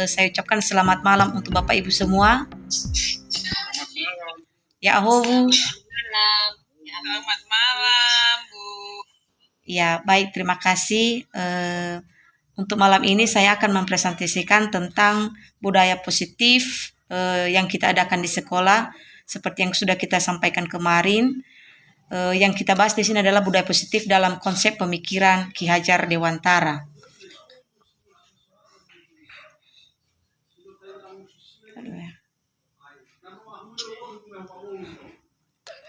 Saya ucapkan selamat malam untuk Bapak Ibu semua. Ya, Bu. Malam. Selamat malam, Bu. Ya, baik, terima kasih. Untuk malam ini saya akan mempresentasikan tentang budaya positif yang kita adakan di sekolah, seperti yang sudah kita sampaikan kemarin. Yang kita bahas di sini adalah budaya positif dalam konsep pemikiran Ki Hajar Dewantara.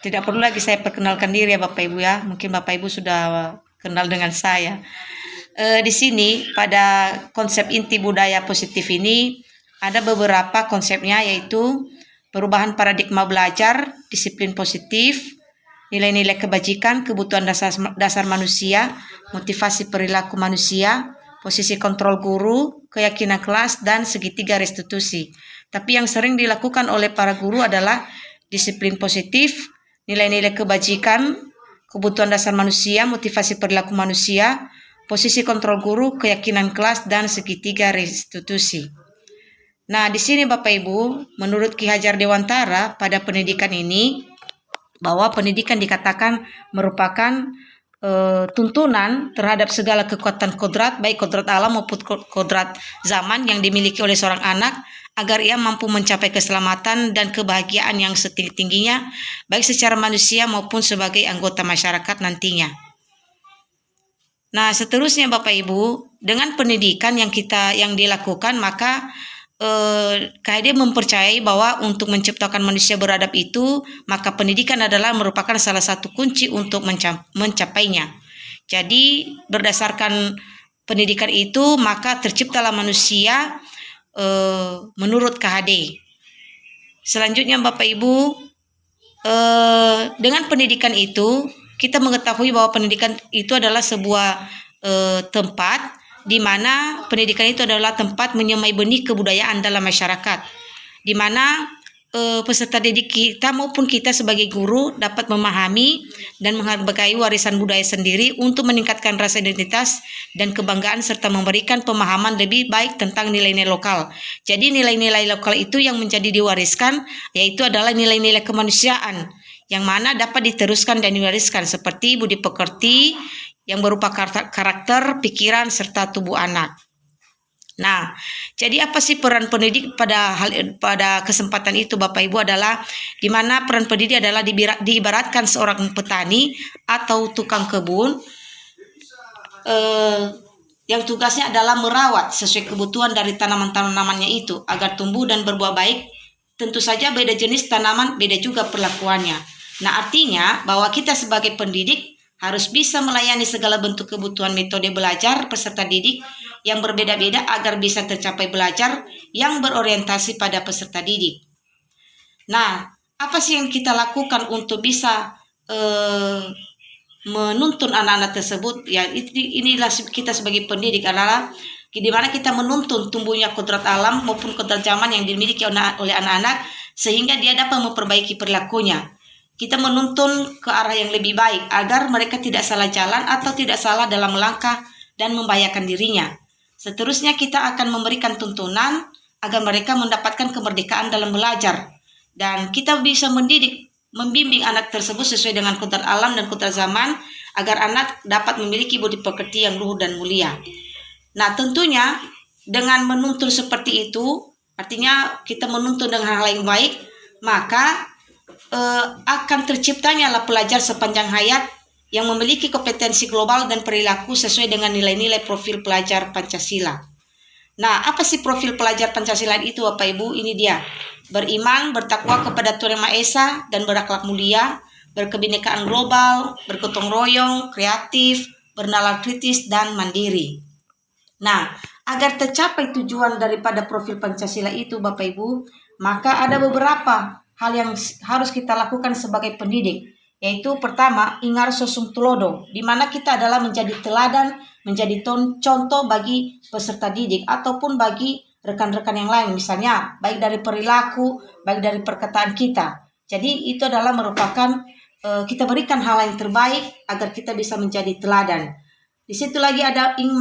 Tidak perlu lagi saya perkenalkan diri ya Bapak Ibu ya. Mungkin Bapak Ibu sudah kenal dengan saya. Di sini pada konsep inti budaya positif ini ada beberapa konsepnya, yaitu perubahan paradigma belajar, disiplin positif, nilai-nilai kebajikan, kebutuhan dasar manusia, motivasi perilaku manusia, posisi kontrol guru, keyakinan kelas, dan segitiga restitusi. Tapi yang sering dilakukan oleh para guru adalah disiplin positif, nilai-nilai kebajikan, kebutuhan dasar manusia, motivasi perilaku manusia, posisi kontrol guru, keyakinan kelas, dan segitiga restitusi. Nah, di sini Bapak Ibu, menurut Ki Hajar Dewantara pada pendidikan ini, bahwa pendidikan dikatakan merupakan tuntunan terhadap segala kekuatan kodrat, baik kodrat alam maupun kodrat zaman yang dimiliki oleh seorang anak, agar ia mampu mencapai keselamatan dan kebahagiaan yang setinggi-tingginya, baik secara manusia maupun sebagai anggota masyarakat nantinya. Nah, seterusnya Bapak Ibu, dengan pendidikan yang dilakukan, maka KHD mempercayai bahwa untuk menciptakan manusia beradab itu, maka pendidikan adalah merupakan salah satu kunci untuk mencapainya. Jadi berdasarkan pendidikan itu, maka terciptalah manusia menurut KHD. Selanjutnya Bapak Ibu, dengan pendidikan itu kita mengetahui bahwa pendidikan itu adalah sebuah tempat di mana pendidikan itu adalah tempat menyemai benih kebudayaan dalam masyarakat, di mana peserta didik kita maupun kita sebagai guru dapat memahami dan menghargai warisan budaya sendiri untuk meningkatkan rasa identitas dan kebanggaan serta memberikan pemahaman lebih baik tentang nilai-nilai lokal. Jadi nilai-nilai lokal itu yang menjadi diwariskan, yaitu adalah nilai-nilai kemanusiaan yang mana dapat diteruskan dan diwariskan, seperti budi pekerti yang berupa karakter, pikiran, serta tubuh anak. Nah, jadi apa sih peran pendidik pada kesempatan itu Bapak Ibu adalah di mana peran pendidik adalah diibaratkan seorang petani atau tukang kebun yang tugasnya adalah merawat sesuai kebutuhan dari tanaman-tanamannya itu agar tumbuh dan berbuah baik. Tentu saja beda jenis tanaman, beda juga perlakuannya. Nah, artinya bahwa kita sebagai pendidik harus bisa melayani segala bentuk kebutuhan metode belajar peserta didik yang berbeda-beda agar bisa tercapai belajar yang berorientasi pada peserta didik. Nah, apa sih yang kita lakukan untuk bisa menuntun anak-anak tersebut? Ya, inilah kita sebagai pendidik adalah di mana kita menuntun tumbuhnya kodrat alam maupun kodrat zaman yang dimiliki oleh anak-anak sehingga dia dapat memperbaiki perilakunya. Kita menuntun ke arah yang lebih baik agar mereka tidak salah jalan atau tidak salah dalam melangkah dan membahayakan dirinya. Seterusnya kita akan memberikan tuntunan agar mereka mendapatkan kemerdekaan dalam belajar. Dan kita bisa membimbing anak tersebut sesuai dengan kodrat alam dan kodrat zaman agar anak dapat memiliki budi pekerti yang luhur dan mulia. Nah, tentunya dengan menuntun seperti itu, artinya kita menuntun dengan hal yang baik, maka akan terciptanya lah pelajar sepanjang hayat yang memiliki kompetensi global dan perilaku sesuai dengan nilai-nilai profil pelajar Pancasila. Nah, apa sih profil pelajar Pancasila itu Bapak Ibu? Ini dia: beriman, bertakwa kepada Tuhan Yang Maha Esa, dan berakhlak mulia, berkebinekaan global, bergotong royong, kreatif, bernalar kritis, dan mandiri. Nah, agar tercapai tujuan daripada profil Pancasila itu Bapak Ibu, maka ada beberapa hal yang harus kita lakukan sebagai pendidik, yaitu pertama, ingar sosum tulodo, di mana kita adalah menjadi teladan, menjadi contoh bagi peserta didik ataupun bagi rekan-rekan yang lain, misalnya baik dari perilaku, baik dari perkataan kita. Jadi itu adalah merupakan kita berikan hal yang terbaik agar kita bisa menjadi teladan. Di situ lagi ada ing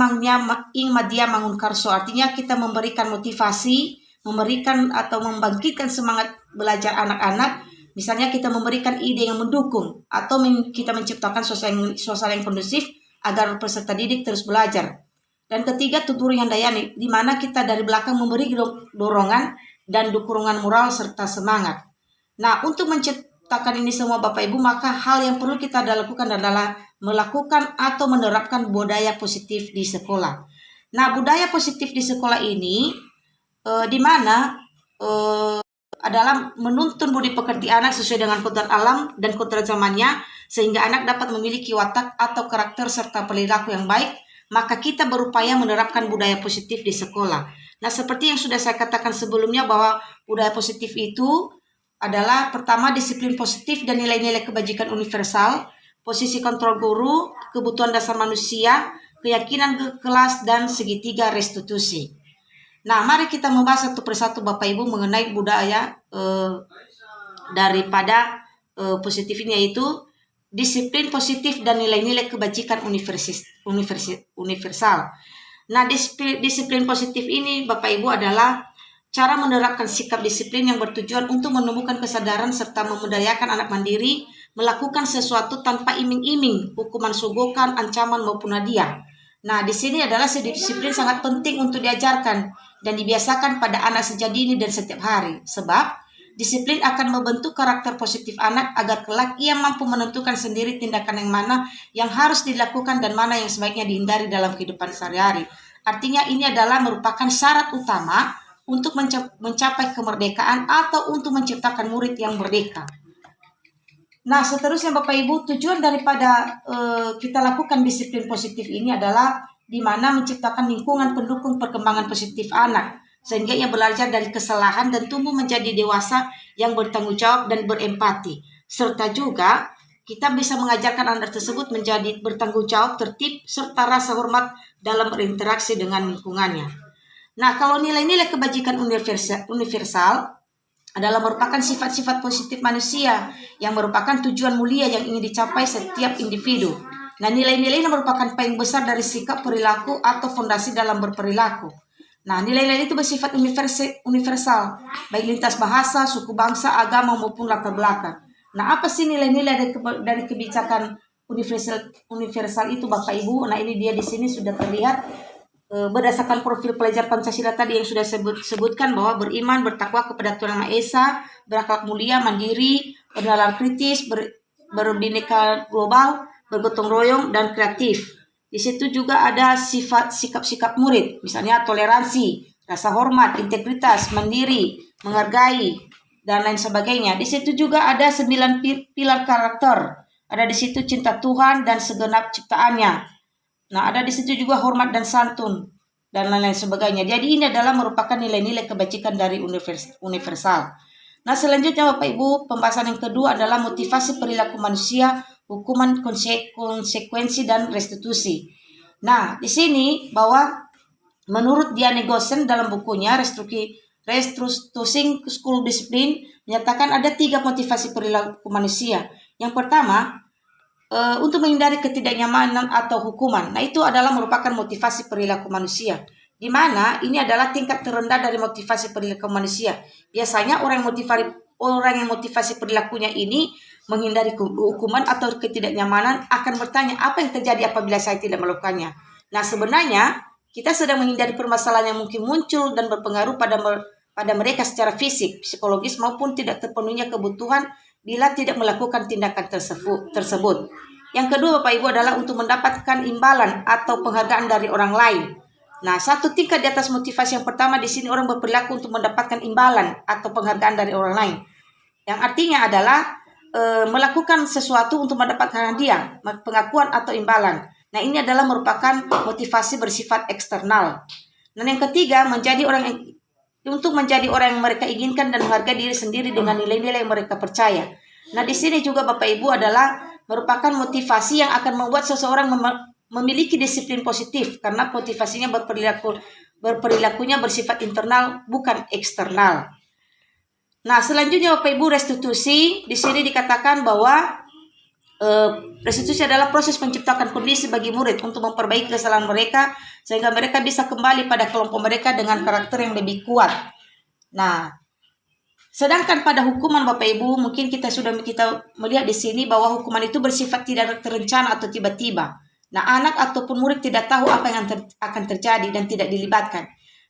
madya mangunkarso, artinya kita memberikan motivasi, memberikan atau membangkitkan semangat belajar anak-anak. Misalnya kita memberikan ide yang mendukung atau kita menciptakan suasana yang kondusif agar peserta didik terus belajar. Dan ketiga, tuturi handayani, di mana kita dari belakang memberi dorongan dan dukungan moral serta semangat. Nah, untuk menciptakan ini semua Bapak Ibu, maka hal yang perlu kita lakukan adalah melakukan atau menerapkan budaya positif di sekolah. Nah, budaya positif di sekolah ini di mana adalah menuntun budi pekerti anak sesuai dengan kodrat alam dan kodrat zamannya, sehingga anak dapat memiliki watak atau karakter serta perilaku yang baik. Maka kita berupaya menerapkan budaya positif di sekolah. Nah, seperti yang sudah saya katakan sebelumnya bahwa budaya positif itu adalah pertama disiplin positif dan nilai-nilai kebajikan universal, posisi kontrol guru, kebutuhan dasar manusia, keyakinan ke kelas, dan segitiga restitusi. Nah, mari kita membahas satu persatu Bapak Ibu mengenai budaya daripada positif ini, yaitu disiplin positif dan nilai-nilai kebajikan universal. Nah, disiplin positif ini Bapak Ibu adalah cara menerapkan sikap disiplin yang bertujuan untuk menumbuhkan kesadaran serta memudayakan anak mandiri melakukan sesuatu tanpa iming-iming, hukuman sogokan, ancaman maupun hadiah. Nah, di sini adalah disiplin sangat penting untuk diajarkan dan dibiasakan pada anak sejak dini dan setiap hari. Sebab disiplin akan membentuk karakter positif anak agar kelak ia mampu menentukan sendiri tindakan yang mana yang harus dilakukan dan mana yang sebaiknya dihindari dalam kehidupan sehari-hari. Artinya ini adalah merupakan syarat utama untuk mencapai kemerdekaan atau untuk menciptakan murid yang merdeka. Nah, seterusnya Bapak Ibu, tujuan daripada kita lakukan disiplin positif ini adalah di mana menciptakan lingkungan pendukung perkembangan positif anak, sehingga ia belajar dari kesalahan dan tumbuh menjadi dewasa yang bertanggung jawab dan berempati. Serta juga kita bisa mengajarkan anak tersebut menjadi bertanggung jawab, tertib, serta rasa hormat dalam berinteraksi dengan lingkungannya. Nah, kalau nilai-nilai kebajikan universal adalah merupakan sifat-sifat positif manusia yang merupakan tujuan mulia yang ingin dicapai setiap individu. Nah, nilai-nilai ini merupakan payung besar dari sikap perilaku atau fondasi dalam berperilaku. Nah, nilai-nilai itu bersifat universal, baik lintas bahasa, suku bangsa, agama maupun latar belakang. Nah, apa sih nilai-nilai dari kebijakan universal itu Bapak Ibu? Nah, ini dia di sini sudah terlihat berdasarkan profil pelajar Pancasila tadi yang sudah sebutkan bahwa beriman, bertakwa kepada Tuhan Yang Maha Esa, berakhlak mulia, mandiri, bernalar kritis, berbineka global, bergotong royong, dan kreatif. Di situ juga ada sikap-sikap murid, misalnya toleransi, rasa hormat, integritas, mandiri, menghargai, dan lain sebagainya. Di situ juga ada 9 pilar karakter. Ada di situ cinta Tuhan dan segenap ciptaannya. Nah, ada di situ juga hormat dan santun, dan lain-lain sebagainya. Jadi ini adalah merupakan nilai-nilai kebajikan dari universal. Nah, selanjutnya Bapak Ibu, pembahasan yang kedua adalah motivasi perilaku manusia, hukuman, konsekuensi, dan restitusi. Nah, di sini bahwa menurut Diane Gosen dalam bukunya Restructuring School Discipline menyatakan ada 3 motivasi perilaku manusia. Yang pertama, untuk menghindari ketidaknyamanan atau hukuman. Nah, itu adalah merupakan motivasi perilaku manusia, di mana ini adalah tingkat terendah dari motivasi perilaku manusia. Biasanya orang yang motivasi perilakunya ini menghindari hukuman atau ketidaknyamanan akan bertanya, apa yang terjadi apabila saya tidak melakukannya? Nah, sebenarnya kita sedang menghindari permasalahan yang mungkin muncul dan berpengaruh pada mereka secara fisik, psikologis maupun tidak terpenuhnya kebutuhan bila tidak melakukan tindakan tersebut. Yang kedua Bapak Ibu adalah untuk mendapatkan imbalan atau penghargaan dari orang lain. Nah, satu tingkat di atas motivasi yang pertama di sini orang berperilaku untuk mendapatkan imbalan atau penghargaan dari orang lain. Yang artinya adalah melakukan sesuatu untuk mendapatkan hadiah, pengakuan atau imbalan. Nah, ini adalah merupakan motivasi bersifat eksternal. Dan yang ketiga, untuk menjadi orang yang mereka inginkan dan menghargai diri sendiri dengan nilai-nilai yang mereka percaya. Nah, di sini juga Bapak Ibu adalah merupakan motivasi yang akan membuat seseorang memiliki disiplin positif karena motivasinya berperilakunya bersifat internal bukan eksternal. Nah, selanjutnya Bapak Ibu, restitusi. Di sini dikatakan bahwa Restitusi adalah proses menciptakan kondisi bagi murid untuk memperbaiki kesalahan mereka sehingga mereka bisa kembali pada kelompok mereka dengan karakter yang lebih kuat. Nah, sedangkan pada hukuman Bapak Ibu, mungkin kita melihat di sini bahwa hukuman itu bersifat tidak terencana atau tiba-tiba. Nah, anak ataupun murid tidak tahu apa yang akan terjadi dan tidak dilibatkan.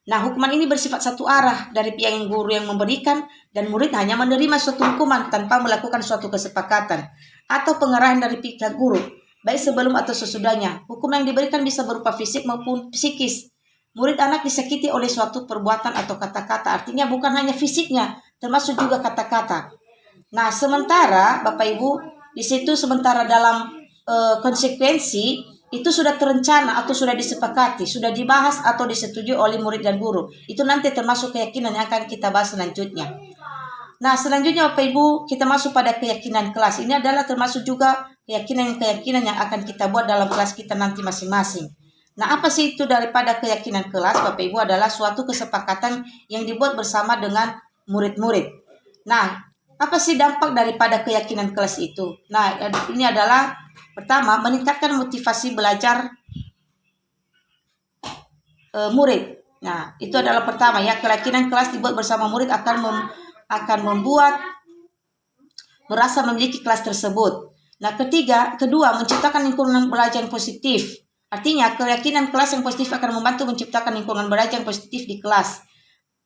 Nah, hukuman ini bersifat satu arah dari pihak yang guru yang memberikan dan murid hanya menerima suatu hukuman tanpa melakukan suatu kesepakatan atau pengarahan dari pihak guru, baik sebelum atau sesudahnya. Hukuman yang diberikan bisa berupa fisik maupun psikis. Murid anak disakiti oleh suatu perbuatan atau kata-kata, artinya bukan hanya fisiknya, termasuk juga kata-kata. Nah, sementara Bapak Ibu, di situ sementara dalam konsekuensi itu sudah terencana atau sudah disepakati, sudah dibahas atau disetujui oleh murid dan guru. Itu nanti termasuk keyakinan yang akan kita bahas selanjutnya. Nah, selanjutnya Bapak Ibu, kita masuk pada keyakinan kelas. Ini adalah termasuk juga keyakinan yang akan kita buat dalam kelas kita nanti masing-masing. Nah, apa sih itu daripada keyakinan kelas Bapak Ibu? Adalah suatu kesepakatan yang dibuat bersama dengan murid-murid. Nah, apa sih dampak daripada keyakinan kelas itu? Nah, ini adalah pertama, meningkatkan motivasi belajar murid. Nah, itu adalah pertama ya, keyakinan kelas dibuat bersama murid akan membuat merasa memiliki kelas tersebut. Nah, kedua, menciptakan lingkungan belajar yang positif. Artinya, keyakinan kelas yang positif akan membantu menciptakan lingkungan belajar yang positif di kelas.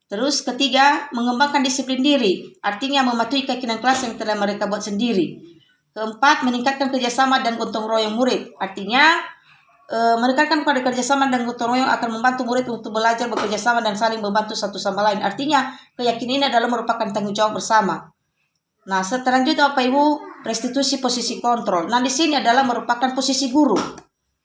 Terus ketiga, mengembangkan disiplin diri. Artinya mematuhi keyakinan kelas yang telah mereka buat sendiri. Keempat, meningkatkan kerjasama dan gotong royong murid. Artinya, meningkatkan pada kerjasama dan gotong royong akan membantu murid untuk belajar bekerjasama dan saling membantu satu sama lain. Artinya, keyakinan ini adalah merupakan tanggung jawab bersama. Nah, selanjutnya Bapak Ibu, restitusi posisi kontrol. Nah, di sini adalah merupakan posisi guru.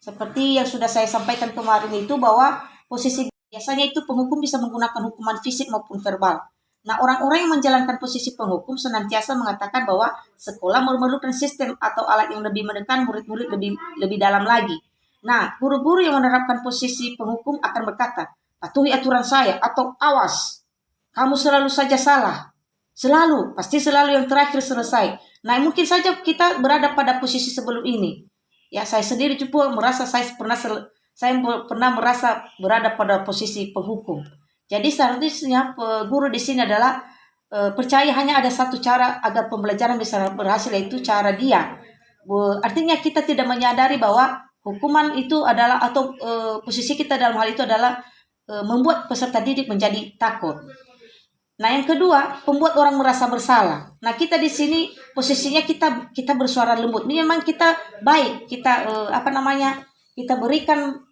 Seperti yang sudah saya sampaikan kemarin itu bahwa posisi biasanya itu penghukum bisa menggunakan hukuman fisik maupun verbal. Nah, orang-orang yang menjalankan posisi penghukum senantiasa mengatakan bahwa sekolah memerlukan sistem atau alat yang lebih menekan murid-murid lebih dalam lagi. Nah, guru-guru yang menerapkan posisi penghukum akan berkata, patuhi aturan saya atau awas, kamu selalu saja salah. Selalu, pasti selalu yang terakhir selesai. Nah, mungkin saja kita berada pada posisi sebelum ini. Ya, saya sendiri juga merasa saya pernah merasa berada pada posisi penghukum. Jadi seharusnya guru di sini adalah percaya hanya ada satu cara agar pembelajaran bisa berhasil, yaitu cara dia. Artinya kita tidak menyadari bahwa hukuman itu adalah atau posisi kita dalam hal itu adalah membuat peserta didik menjadi takut. Nah, yang kedua, membuat orang merasa bersalah. Nah, kita di sini posisinya kita bersuara lembut. Memang kita baik, kita kita berikan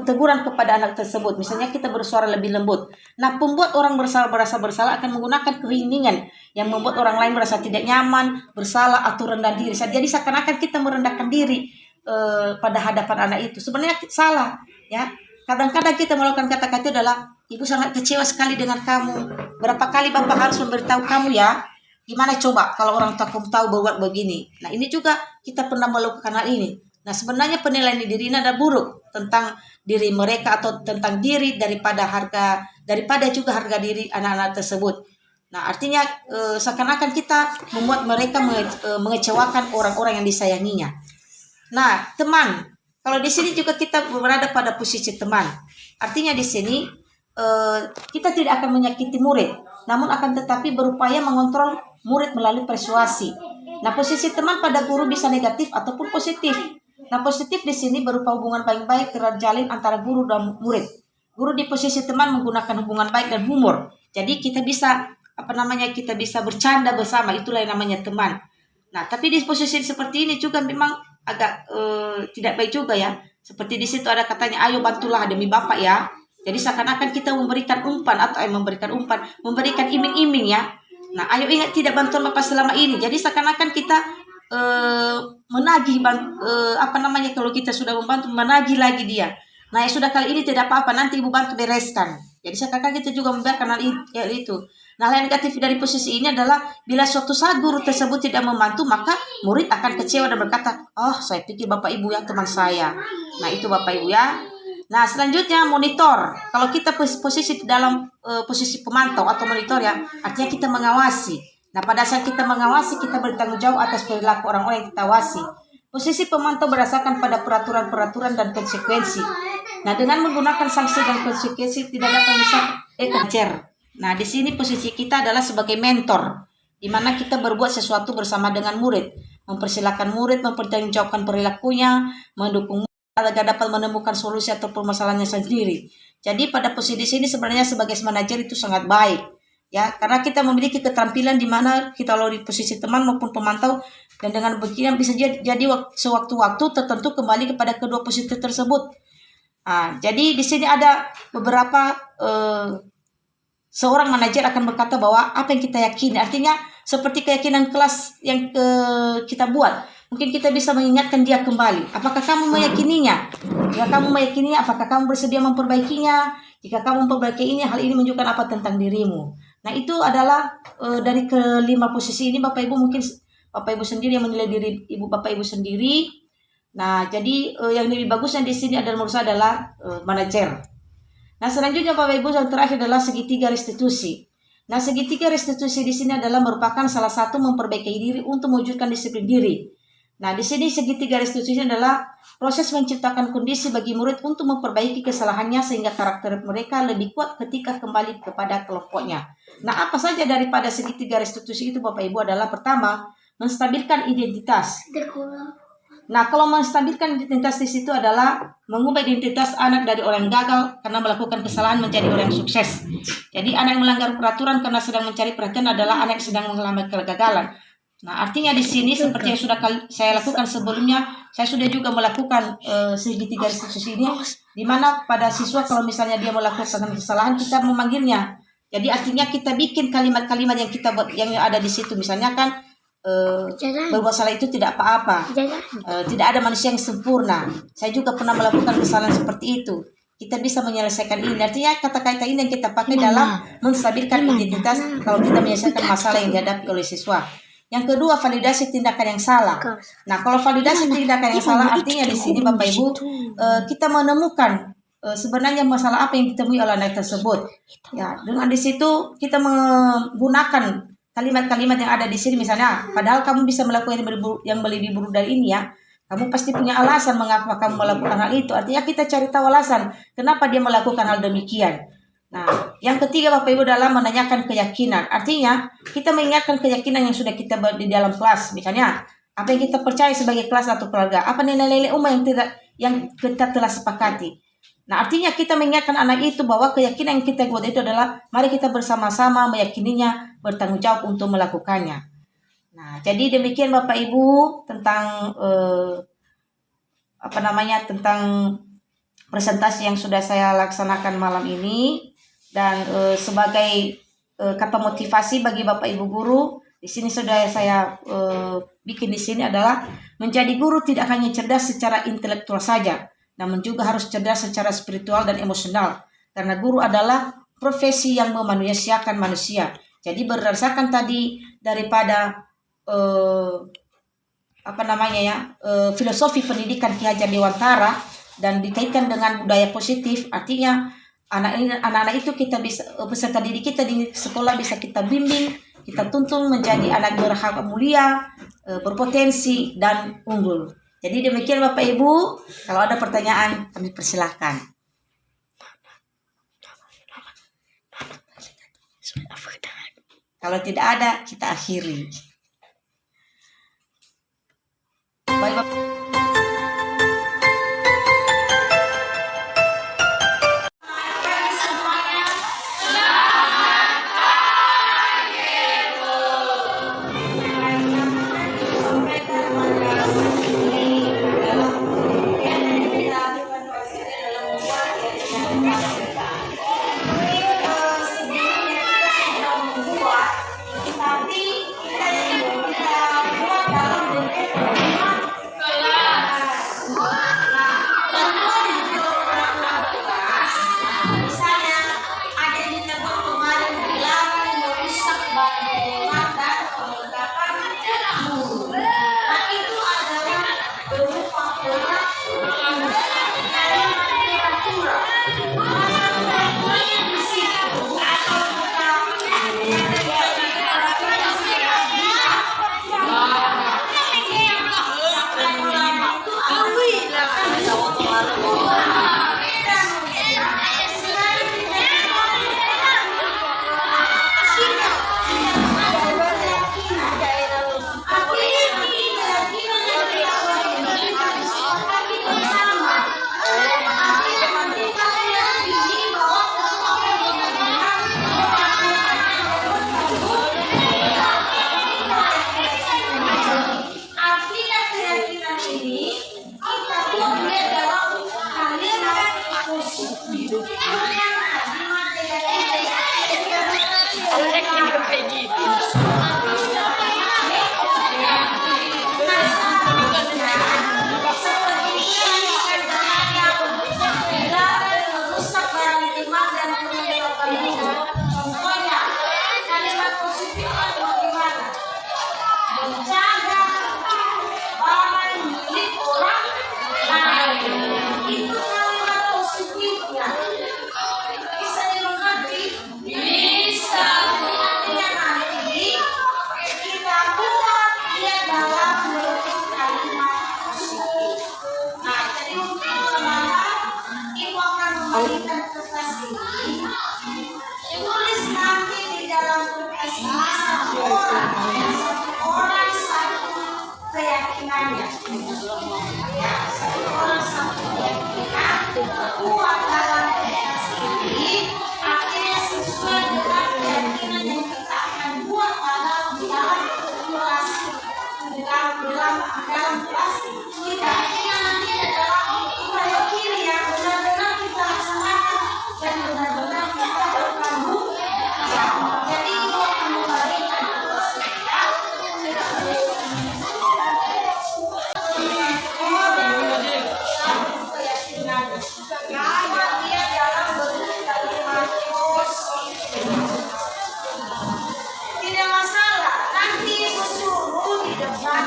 teguran kepada anak tersebut. Misalnya kita bersuara lebih lembut. Nah, pembuat orang merasa bersalah akan menggunakan keheningan yang membuat orang lain merasa tidak nyaman, bersalah atau rendah diri. Jadi seakan-akan kita merendahkan diri pada hadapan anak itu. Sebenarnya salah, ya. Kadang-kadang kita melakukan kata-kata adalah, ibu sangat kecewa sekali dengan kamu. Berapa kali bapak harus memberitahu kamu ya? Gimana coba kalau orang tua kamu tahu buat begini? Nah, ini juga kita pernah melakukan hal ini. Nah, sebenarnya penilaian diri ini ada buruk tentang diri mereka atau tentang diri daripada juga harga diri anak-anak tersebut. Nah, artinya seakan-akan kita membuat mereka mengecewakan orang-orang yang disayanginya. Nah, teman, kalau di sini juga kita berada pada posisi teman. Artinya di sini kita tidak akan menyakiti murid, namun akan tetapi berupaya mengontrol murid melalui persuasi. Nah, posisi teman pada guru bisa negatif ataupun positif. Nah, positif di sini berupa hubungan baik-baik terjalin antara guru dan murid. Guru di posisi teman menggunakan hubungan baik dan humor. Jadi kita bisa kita bisa bercanda bersama, itulah yang namanya teman. Nah, tapi di posisi seperti ini juga memang agak tidak baik juga ya. Seperti di situ ada katanya, ayo bantulah demi bapak ya. Jadi seakan-akan kita memberikan umpan memberikan iming-iming ya. Nah, ayo ingat tidak bantuan bapak selama ini. Jadi seakan-akan kita menagih kalau kita sudah membantu menagih lagi dia. Nah, ya sudah, kali ini tidak apa-apa, nanti ibu bantu bereskan. Jadi seakan-akan kita juga membiarkan hal itu. Nah, hal yang negatif dari posisi ini adalah bila suatu saat guru tersebut tidak membantu, maka murid akan kecewa dan berkata, oh, saya pikir bapak ibu yang teman saya. Nah, itu bapak ibu ya. Nah, selanjutnya monitor. Kalau kita posisi dalam posisi pemantau atau monitor ya, artinya kita mengawasi. Nah, pada saat kita mengawasi, kita bertanggung jawab atas perilaku orang-orang yang kita awasi. Posisi pemantau berdasarkan pada peraturan-peraturan dan konsekuensi. Nah, dengan menggunakan sanksi dan konsekuensi tidak dapat bisa kecer. Nah, di sini posisi kita adalah sebagai mentor, di mana kita berbuat sesuatu bersama dengan murid, mempersilahkan murid mempertanggungjawabkan perilakunya, mendukung agar dapat menemukan solusi atau permasalahannya sendiri. Jadi pada posisi ini sebenarnya sebagai manajer itu sangat baik. Ya, karena kita memiliki keterampilan di mana kita lalu di posisi teman maupun pemantau, dan dengan begini bisa jadi sewaktu-waktu tertentu kembali kepada kedua posisi tersebut. Jadi di sini ada beberapa seorang manajer akan berkata bahwa apa yang kita yakini, artinya seperti keyakinan kelas yang kita buat. Mungkin kita bisa mengingatkan dia kembali. Apakah kamu meyakininya? Jika kamu meyakininya, apakah kamu bersedia memperbaikinya? Jika kamu memperbaikinya, hal ini menunjukkan apa tentang dirimu? Nah, itu adalah dari kelima posisi ini Bapak Ibu, mungkin Bapak Ibu sendiri yang menilai diri Bapak Ibu sendiri. Nah, jadi yang lebih bagusnya di sini adalah menurut saya adalah manajer. Nah, selanjutnya Bapak Ibu yang terakhir adalah segitiga restitusi. Nah, segitiga restitusi di sini adalah merupakan salah satu memperbaiki diri untuk mewujudkan disiplin diri. Nah, di sini segitiga restitusi adalah proses menciptakan kondisi bagi murid untuk memperbaiki kesalahannya sehingga karakter mereka lebih kuat ketika kembali kepada kelompoknya. Nah, apa saja daripada segitiga restitusi itu Bapak Ibu adalah pertama, menstabilkan identitas. Nah, kalau menstabilkan identitas di situ adalah mengubah identitas anak dari orang gagal karena melakukan kesalahan menjadi orang sukses. Jadi anak yang melanggar peraturan karena sedang mencari perhatian adalah anak yang sedang mengalami kegagalan. Nah, artinya di sini seperti yang sudah saya lakukan sebelumnya, saya sudah juga melakukan segitiga restitusi ini, di mana pada siswa kalau misalnya dia melakukan kesalahan kita memanggilnya. Jadi artinya kita bikin kalimat-kalimat yang kita buat yang ada di situ, misalnya kan berbuat salah itu tidak apa-apa, tidak ada manusia yang sempurna. Saya juga pernah melakukan kesalahan seperti itu. Kita bisa menyelesaikan ini. Artinya kata-kata ini yang kita pakai dalam menstabilkan identitas kalau kita menyelesaikan masalah yang dihadapi oleh siswa. Yang kedua, validasi tindakan yang salah. Nah, kalau validasi tindakan yang salah artinya di sini Bapak Ibu kita menemukan sebenarnya masalah apa yang ditemui oleh anak tersebut. Ya, dengan di situ kita menggunakan kalimat-kalimat yang ada di sini, misalnya, padahal kamu bisa melakukan yang lebih buruk dari ini ya. Kamu pasti punya alasan mengapa kamu melakukan hal itu. Artinya kita cari tahu alasan kenapa dia melakukan hal demikian. Nah, yang ketiga Bapak Ibu adalah menanyakan keyakinan. Artinya kita mengingatkan keyakinan yang sudah kita buat di dalam kelas. Misalnya, apa yang kita percaya sebagai kelas atau keluarga. Apa nilai-nilai umum yang kita telah sepakati. Nah, artinya kita mengingatkan anak itu bahwa keyakinan yang kita buat itu adalah mari kita bersama-sama meyakininya, bertanggung jawab untuk melakukannya. Nah, jadi demikian Bapak Ibu tentang tentang presentasi yang sudah saya laksanakan malam ini, dan sebagai kata motivasi bagi Bapak Ibu guru di sini sudah saya bikin di sini adalah menjadi guru tidak hanya cerdas secara intelektual saja, namun juga harus cerdas secara spiritual dan emosional, karena guru adalah profesi yang memanusiakan manusia. Jadi berdasarkan tadi daripada filosofi pendidikan Ki Hajar Dewantara dan dikaitkan dengan budaya positif, artinya anak-anak itu kita bisa, peserta didik kita di sekolah bisa kita bimbing, kita tuntun menjadi anak berhak mulia, berpotensi dan unggul. Jadi demikian Bapak Ibu, kalau ada pertanyaan kami persilahkan. Kalau tidak ada, kita akhiri. Baik, Bapak. Tapi kita kayak gitu. Merusak barang iman dan menyebabkan dosa. Contohnya, kalimat positif itu bagaimana? Menjaga barang milik orang lain. Itu kalimat positifnya. Bisa dimengerti? Bisa. Artinya nanti kita buat dia dalam bentuk kalimat positif. Nah, jadi untuk teman-teman, ibu akan memberikan kertas ini. Tulis nanti di dalam kertas ini satu orang satu keyakinannya. Ya, satu orang satu keyakinan. Buat dalam kertas ini akhirnya sesuai dengan keyakinan yang kita akan buat dalam kelas. Dalam kelas keyakinan nanti adalah kita yakini yang benar-benar kita laksanakan dan benar-benar kita berkabung. Jadi ibu akan memberikan keyakinan. Buat dia dalam bentuk kalimat positif. Tidak masalah, nanti ibu suruh di depan.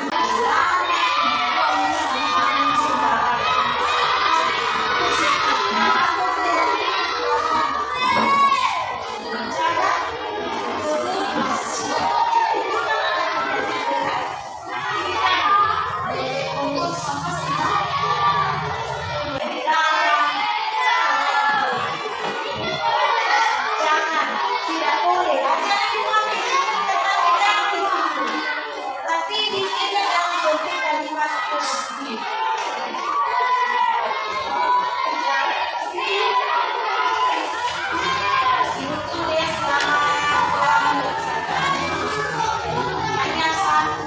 Jangan, tidak boleh. Jangan dipakai tapi bikin dalam bentuk kalimat positif. Ibu tulis selama hanya satu.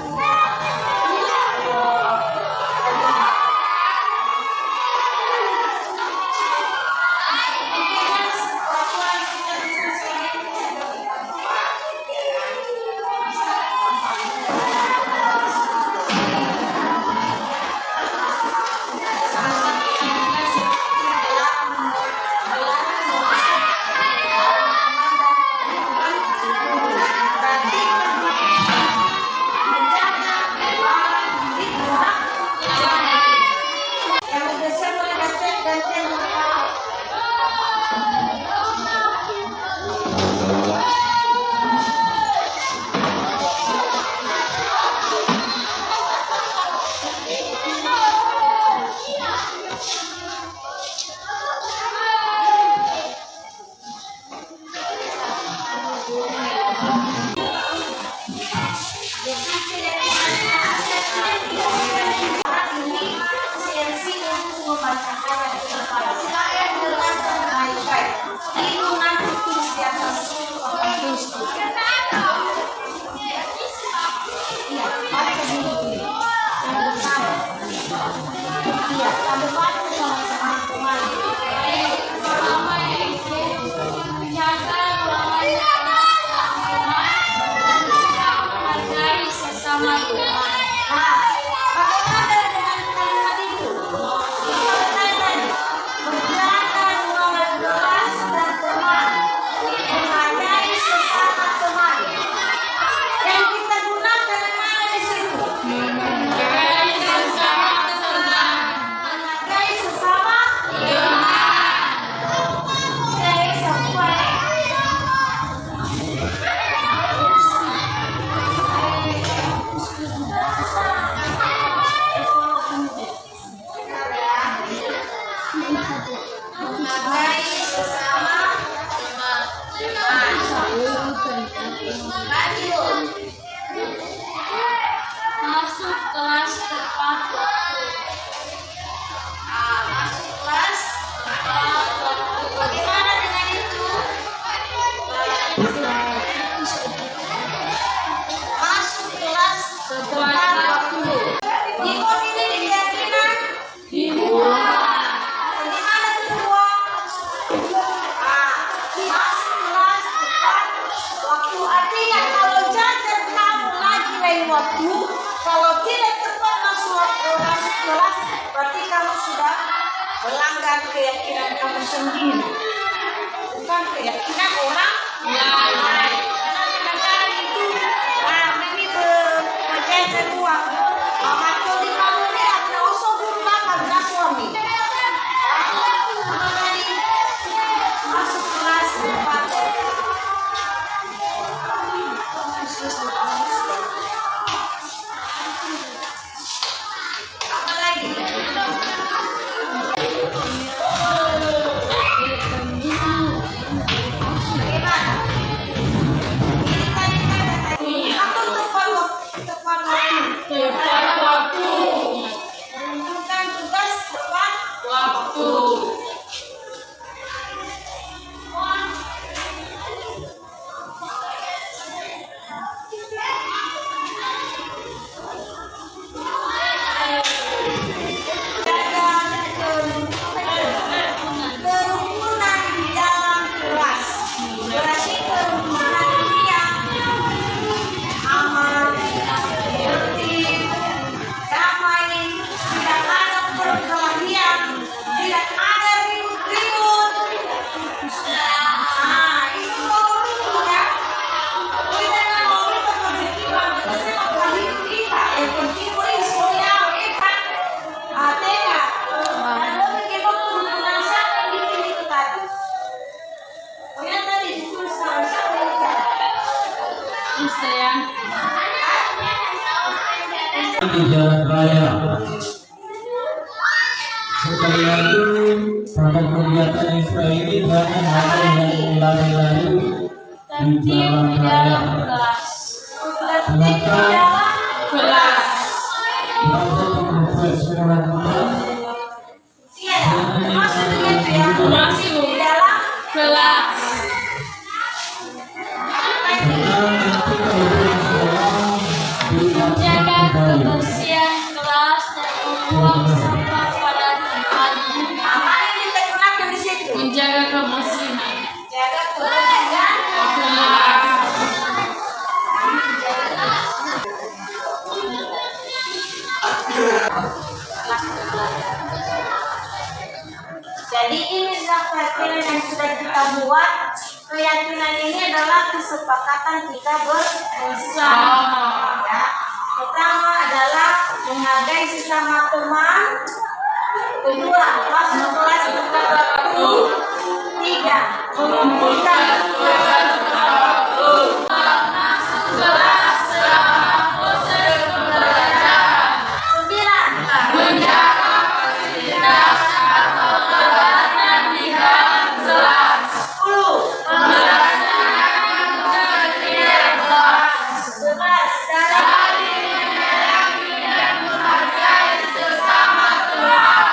Yang udah saya boleh baca gantian berapa? Ini sensi untuk membacakan silakan jelaskan baik-baik. Ibu nanti tulis di atas itu akan tulis. Iya, baca dulu. Yang pertama. Iya, kamu baca sama teman-teman. Pertama yaitu menjaga menghargai sesama teman. Nah, bagaimana dengan kalimat itu? Menjaga hubungan kelas dan teman, menghargai sesama teman. Yang kita gunakan mana di situ? Menghargai sesama teman. Menghargai sesama teman. Oke, sampai. Menghargai sesama teman. Lanjut. Masuk kelas tepat waktu. Masuk kelas tepat waktu. Bagaimana dengan itu? Masuk kelas tepat waktu. Ibu ini keyakinan? Bagaimana kedua? Masuk kelas tepat waktu. Artinya waktu. Kalau tidak tepat masuk kelas, berarti kamu sudah melanggar keyakinan kamu sendiri, bukan keyakinan orang lain. Karena kadang itu, ini berjajan uang. Atau di kamu ini ada usul belakang dan suami. Masuk kelas tempat. Apa lagi? Bagaimana? Atau tepat waktu. Menentukan tugas tepat waktu. Kerukunan di dalam kelas. Berarti kerukunan ini yang aman, tertib, damai, tidak ada perkelahian, tidak ada ribut-ribut. Itu rukun ya. Kita nggak mau kita berjiwa, kita sama hidup kita. Yang penting boleh sosial, kan? Tega. Lalu bagaimana kerukunan siapa yang bikin itu tadi? Yang tadi ditulis sama siapa yang di jalan raya. Sekali lagi pada kegiatan ISPA ini jangan ada yang lari-lari di jalan raya. Silakan kelas. belajar profesional Iya, masuk begitu ya. Masuk di dalam kelas. menjaga Kebersihan kelas dan membuang sampah pada tempat. Apa yang ditekankan di situ? Menjaga kebersihan. Jaga kebersihan Kelas. Jadi ini adalah keyakinan yang sudah kita buat. Keyakinan ini adalah kesepakatan kita bersama. Ya. Pertama adalah menghargai sesama teman. Kedua, masuk kelas tepat waktu. Tiga, mengumpulkan kelas tepat waktu. Sembilan, menjaga fasilitas atau peralatan di dalam kelas. 10, melaksanakan tugas di dalam kelas. 11, saling menyayangi dan menghargai sesama teman.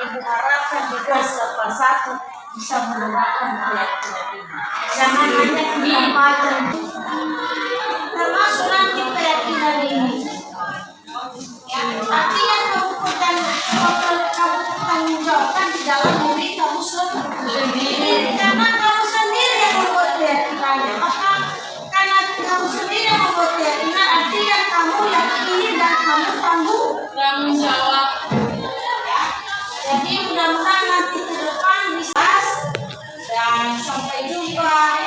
Ibu harapkan juga setiap satu bisa menerapkan keyakinan ini. Jangan hanya diam aja. Termasuk nanti keyakinan ini. Ya, artinya kamu tanggung jawabkan di dalam diri kamu sendiri. Karena kamu sendiri yang membuat keyakinannya. Maka karena kamu sendiri yang membuat keyakinan, artinya kamu yakini dan kamu tanggung jawab. ya. Jadi mudah-mudahan nanti ke depan bisa dan sampai jumpa.